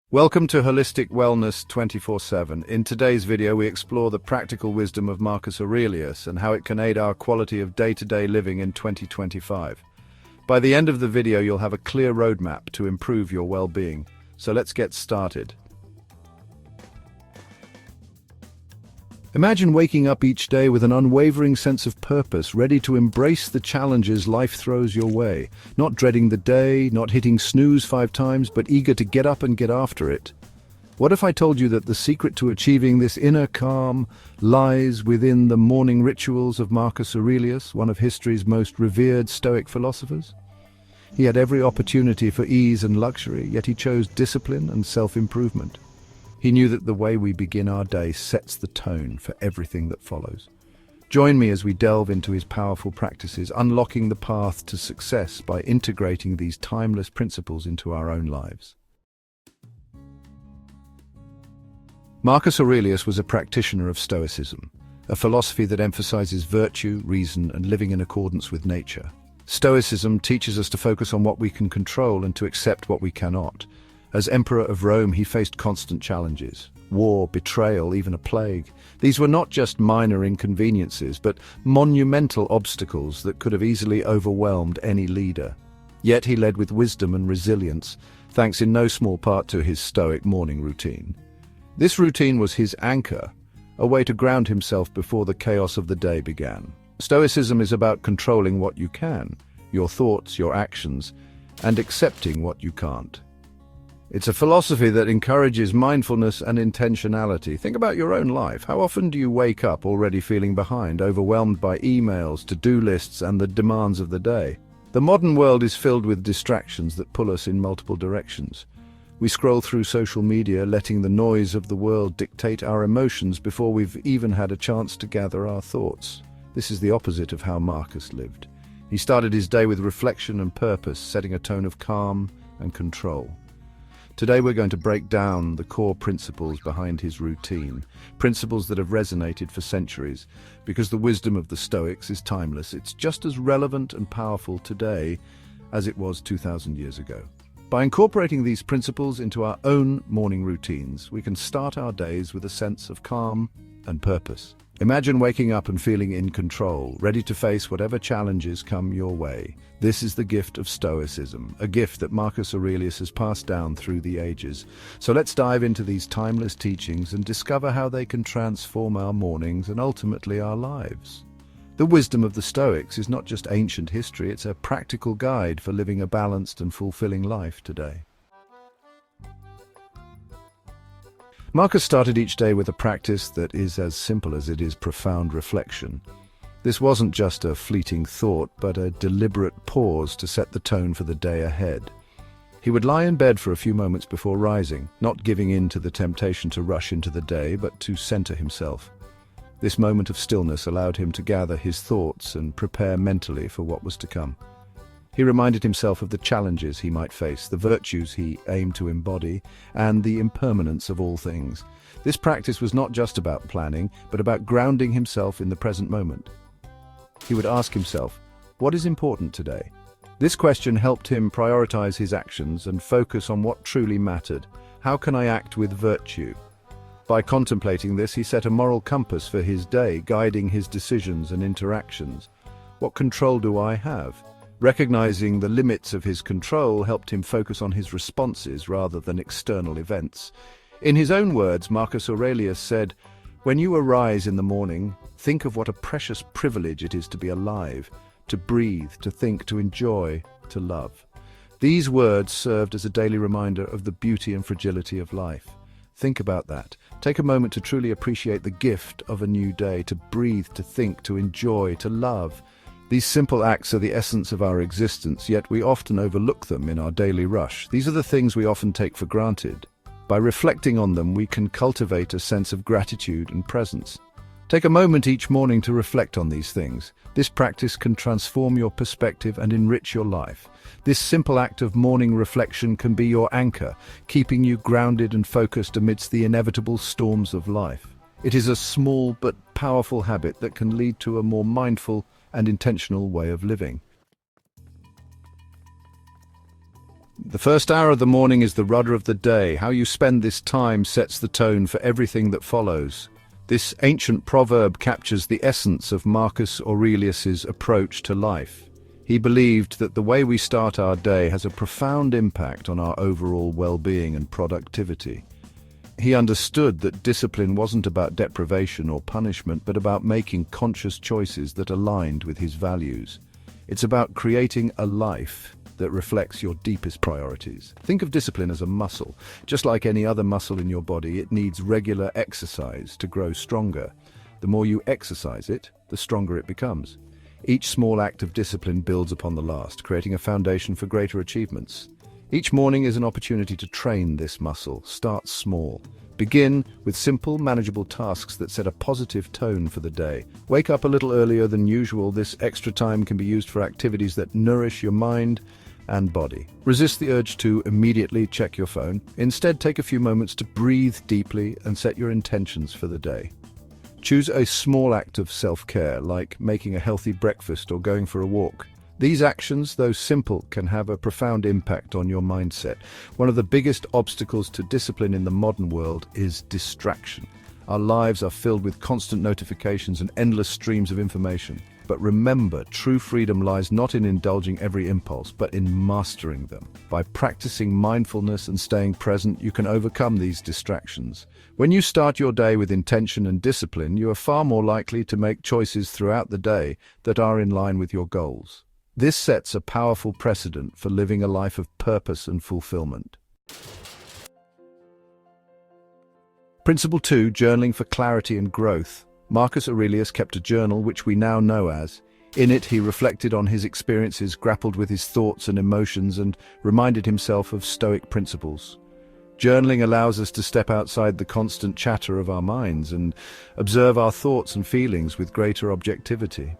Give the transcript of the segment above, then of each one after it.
Welcome to Holistic Wellness 24/7. In today's video, we explore the practical wisdom of Marcus Aurelius and how it can aid our quality of day-to-day living in 2025. By the end of the video, you'll have a clear roadmap to improve your well-being. So let's get started. Imagine waking up each day with an unwavering sense of purpose, ready to embrace the challenges life throws your way, not dreading the day, not hitting snooze 5 times, but eager to get up and get after it. What if I told you that the secret to achieving this inner calm lies within the morning rituals of Marcus Aurelius, one of history's most revered Stoic philosophers? He had every opportunity for ease and luxury, yet he chose discipline and self-improvement. He knew that the way we begin our day sets the tone for everything that follows. Join me as we delve into his powerful practices, unlocking the path to success by integrating these timeless principles into our own lives. Marcus Aurelius was a practitioner of Stoicism, a philosophy that emphasizes virtue, reason, and living in accordance with nature. Stoicism teaches us to focus on what we can control and to accept what we cannot. As Emperor of Rome, he faced constant challenges: war, betrayal, even a plague. These were not just minor inconveniences, but monumental obstacles that could have easily overwhelmed any leader. Yet he led with wisdom and resilience, thanks in no small part to his Stoic morning routine. This routine was his anchor, a way to ground himself before the chaos of the day began. Stoicism is about controlling what you can, your thoughts, your actions, and accepting what you can't. It's a philosophy that encourages mindfulness and intentionality. Think about your own life. How often do you wake up already feeling behind, overwhelmed by emails, to-do lists, and the demands of the day? The modern world is filled with distractions that pull us in multiple directions. We scroll through social media, letting the noise of the world dictate our emotions before we've even had a chance to gather our thoughts. This is the opposite of how Marcus lived. He started his day with reflection and purpose, setting a tone of calm and control. Today we're going to break down the core principles behind his routine, principles that have resonated for centuries. Because the wisdom of the Stoics is timeless, it's just as relevant and powerful today as it was 2,000 years ago. By incorporating these principles into our own morning routines, we can start our days with a sense of calm and purpose. Imagine waking up and feeling in control, ready to face whatever challenges come your way. This is the gift of Stoicism, a gift that Marcus Aurelius has passed down through the ages. So let's dive into these timeless teachings and discover how they can transform our mornings and ultimately our lives. The wisdom of the Stoics is not just ancient history, it's a practical guide for living a balanced and fulfilling life today. Marcus started each day with a practice that is as simple as it is profound reflection. This wasn't just a fleeting thought, but a deliberate pause to set the tone for the day ahead. He would lie in bed for a few moments before rising, not giving in to the temptation to rush into the day, but to center himself. This moment of stillness allowed him to gather his thoughts and prepare mentally for what was to come. He reminded himself of the challenges he might face, the virtues he aimed to embody, and the impermanence of all things. This practice was not just about planning, but about grounding himself in the present moment. He would ask himself, what is important today? This question helped him prioritize his actions and focus on what truly mattered. How can I act with virtue? By contemplating this, he set a moral compass for his day, guiding his decisions and interactions. What control do I have? Recognizing the limits of his control helped him focus on his responses rather than external events. In his own words, Marcus Aurelius said, "When you arise in the morning, think of what a precious privilege it is to be alive, to breathe, to think, to enjoy, to love." These words served as a daily reminder of the beauty and fragility of life. Think about that. Take a moment to truly appreciate the gift of a new day, to breathe, to think, to enjoy, to love. These simple acts are the essence of our existence, yet we often overlook them in our daily rush. These are the things we often take for granted. By reflecting on them, we can cultivate a sense of gratitude and presence. Take a moment each morning to reflect on these things. This practice can transform your perspective and enrich your life. This simple act of morning reflection can be your anchor, keeping you grounded and focused amidst the inevitable storms of life. It is a small but powerful habit that can lead to a more mindful and intentional way of living. The first hour of the morning is the rudder of the day. How you spend this time sets the tone for everything that follows. This ancient proverb captures the essence of Marcus Aurelius's approach to life. He believed that the way we start our day has a profound impact on our overall well-being and productivity. He understood that discipline wasn't about deprivation or punishment, but about making conscious choices that aligned with his values. It's about creating a life that reflects your deepest priorities. Think of discipline as a muscle. Just like any other muscle in your body, it needs regular exercise to grow stronger. The more you exercise it, the stronger it becomes. Each small act of discipline builds upon the last, creating a foundation for greater achievements. Each morning is an opportunity to train this muscle. Start small. Begin with simple, manageable tasks that set a positive tone for the day. Wake up a little earlier than usual. This extra time can be used for activities that nourish your mind and body. Resist the urge to immediately check your phone. Instead, take a few moments to breathe deeply and set your intentions for the day. Choose a small act of self-care, like making a healthy breakfast or going for a walk. These actions, though simple, can have a profound impact on your mindset. One of the biggest obstacles to discipline in the modern world is distraction. Our lives are filled with constant notifications and endless streams of information. But remember, true freedom lies not in indulging every impulse, but in mastering them. By practicing mindfulness and staying present, you can overcome these distractions. When you start your day with intention and discipline, you are far more likely to make choices throughout the day that are in line with your goals. This sets a powerful precedent for living a life of purpose and fulfillment. Principle 2, journaling for clarity and growth. Marcus Aurelius kept a journal which we now know as. In it, he reflected on his experiences, grappled with his thoughts and emotions, and reminded himself of Stoic principles. Journaling allows us to step outside the constant chatter of our minds and observe our thoughts and feelings with greater objectivity.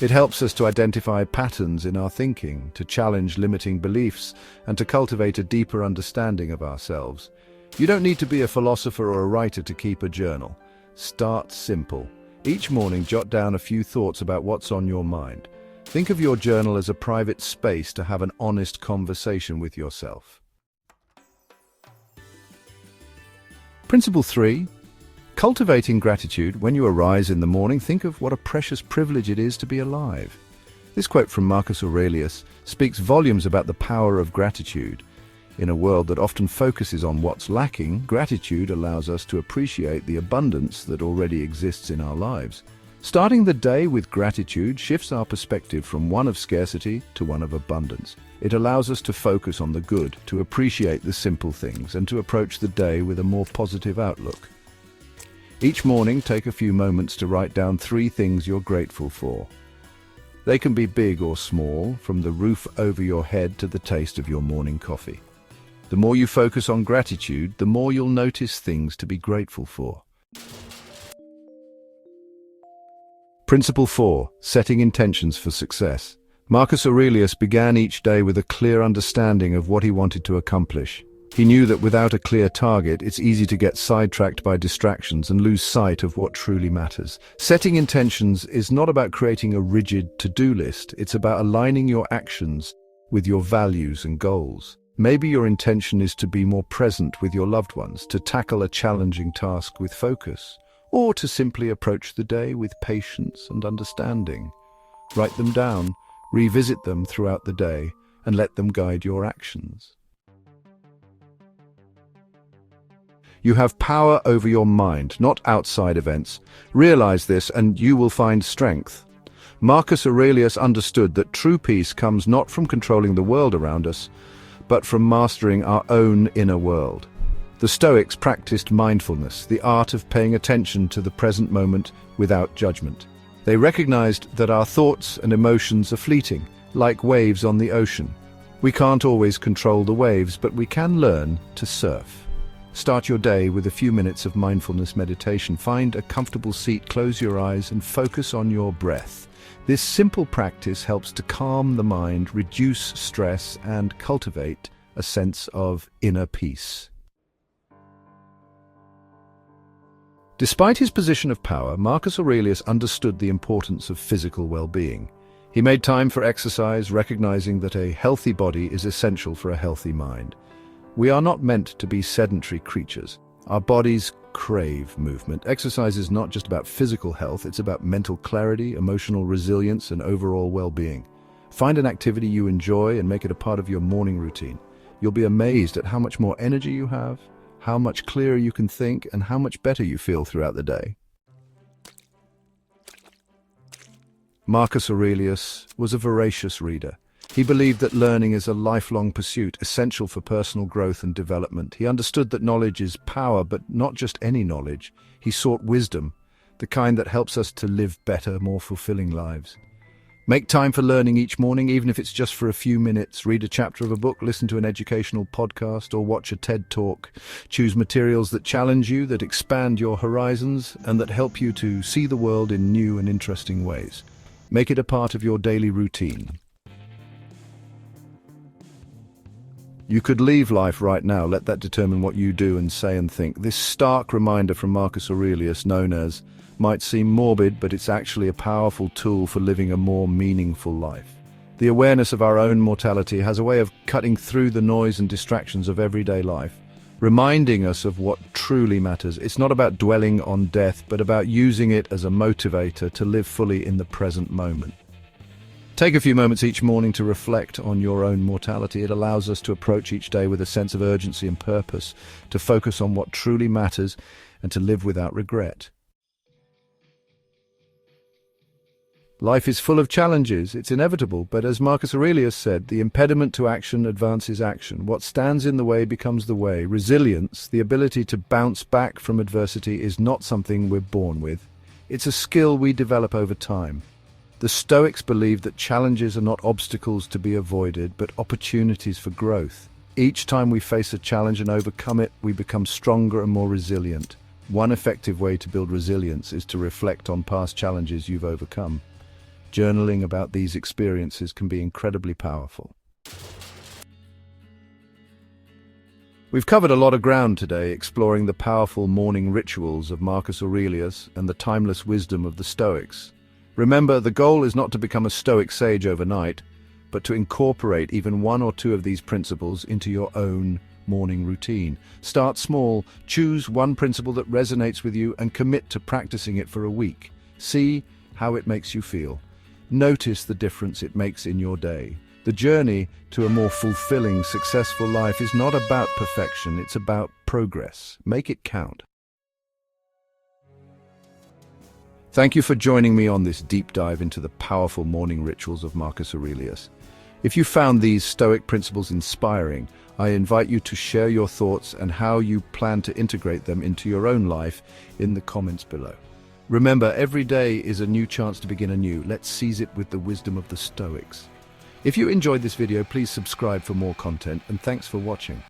It helps us to identify patterns in our thinking, to challenge limiting beliefs, and to cultivate a deeper understanding of ourselves. You don't need to be a philosopher or a writer to keep a journal. Start simple. Each morning, jot down a few thoughts about what's on your mind. Think of your journal as a private space to have an honest conversation with yourself. Principle 3. Cultivating gratitude. When you arise in the morning, think of what a precious privilege it is to be alive. This quote from Marcus Aurelius speaks volumes about the power of gratitude. In a world that often focuses on what's lacking, gratitude allows us to appreciate the abundance that already exists in our lives. Starting the day with gratitude shifts our perspective from one of scarcity to one of abundance. It allows us to focus on the good, to appreciate the simple things, and to approach the day with a more positive outlook. Each morning, take a few moments to write down 3 things you're grateful for. They can be big or small, from the roof over your head to the taste of your morning coffee. The more you focus on gratitude, the more you'll notice things to be grateful for. Principle 4. Setting intentions for success. Marcus Aurelius began each day with a clear understanding of what he wanted to accomplish. He knew that without a clear target, it's easy to get sidetracked by distractions and lose sight of what truly matters. Setting intentions is not about creating a rigid to-do list. It's about aligning your actions with your values and goals. Maybe your intention is to be more present with your loved ones, to tackle a challenging task with focus, or to simply approach the day with patience and understanding. Write them down, revisit them throughout the day, and let them guide your actions. You have power over your mind, not outside events. Realize this and you will find strength. Marcus Aurelius understood that true peace comes not from controlling the world around us, but from mastering our own inner world. The Stoics practiced mindfulness, the art of paying attention to the present moment without judgment. They recognized that our thoughts and emotions are fleeting, like waves on the ocean. We can't always control the waves, but we can learn to surf. Start your day with a few minutes of mindfulness meditation. Find a comfortable seat, close your eyes, and focus on your breath. This simple practice helps to calm the mind, reduce stress, and cultivate a sense of inner peace. Despite his position of power, Marcus Aurelius understood the importance of physical well-being. He made time for exercise, recognizing that a healthy body is essential for a healthy mind. We are not meant to be sedentary creatures. Our bodies crave movement. Exercise is not just about physical health, it's about mental clarity, emotional resilience, and overall well-being. Find an activity you enjoy and make it a part of your morning routine. You'll be amazed at how much more energy you have, how much clearer you can think, and how much better you feel throughout the day. Marcus Aurelius was a voracious reader. He believed that learning is a lifelong pursuit, essential for personal growth and development. He understood that knowledge is power, but not just any knowledge. He sought wisdom, the kind that helps us to live better, more fulfilling lives. Make time for learning each morning, even if it's just for a few minutes. Read a chapter of a book, listen to an educational podcast, or watch a TED Talk. Choose materials that challenge you, that expand your horizons, and that help you to see the world in new and interesting ways. Make it a part of your daily routine. You could leave life right now. Let that determine what you do and say and think. This stark reminder from Marcus Aurelius, known as, might seem morbid, but it's actually a powerful tool for living a more meaningful life. The awareness of our own mortality has a way of cutting through the noise and distractions of everyday life, reminding us of what truly matters. It's not about dwelling on death, but about using it as a motivator to live fully in the present moment. Take a few moments each morning to reflect on your own mortality. It allows us to approach each day with a sense of urgency and purpose, to focus on what truly matters, and to live without regret. Life is full of challenges, it's inevitable, but as Marcus Aurelius said, the impediment to action advances action. What stands in the way becomes the way. Resilience, the ability to bounce back from adversity, is not something we're born with. It's a skill we develop over time. The Stoics believed that challenges are not obstacles to be avoided, but opportunities for growth. Each time we face a challenge and overcome it, we become stronger and more resilient. One effective way to build resilience is to reflect on past challenges you've overcome. Journaling about these experiences can be incredibly powerful. We've covered a lot of ground today, exploring the powerful morning rituals of Marcus Aurelius and the timeless wisdom of the Stoics. Remember, the goal is not to become a Stoic sage overnight, but to incorporate even one or two of these principles into your own morning routine. Start small, choose one principle that resonates with you and commit to practicing it for a week. See how it makes you feel. Notice the difference it makes in your day. The journey to a more fulfilling, successful life is not about perfection, it's about progress. Make it count. Thank you for joining me on this deep dive into the powerful morning rituals of Marcus Aurelius. If you found these Stoic principles inspiring, I invite you to share your thoughts and how you plan to integrate them into your own life in the comments below. Remember, every day is a new chance to begin anew. Let's seize it with the wisdom of the Stoics. If you enjoyed this video, please subscribe for more content, and thanks for watching.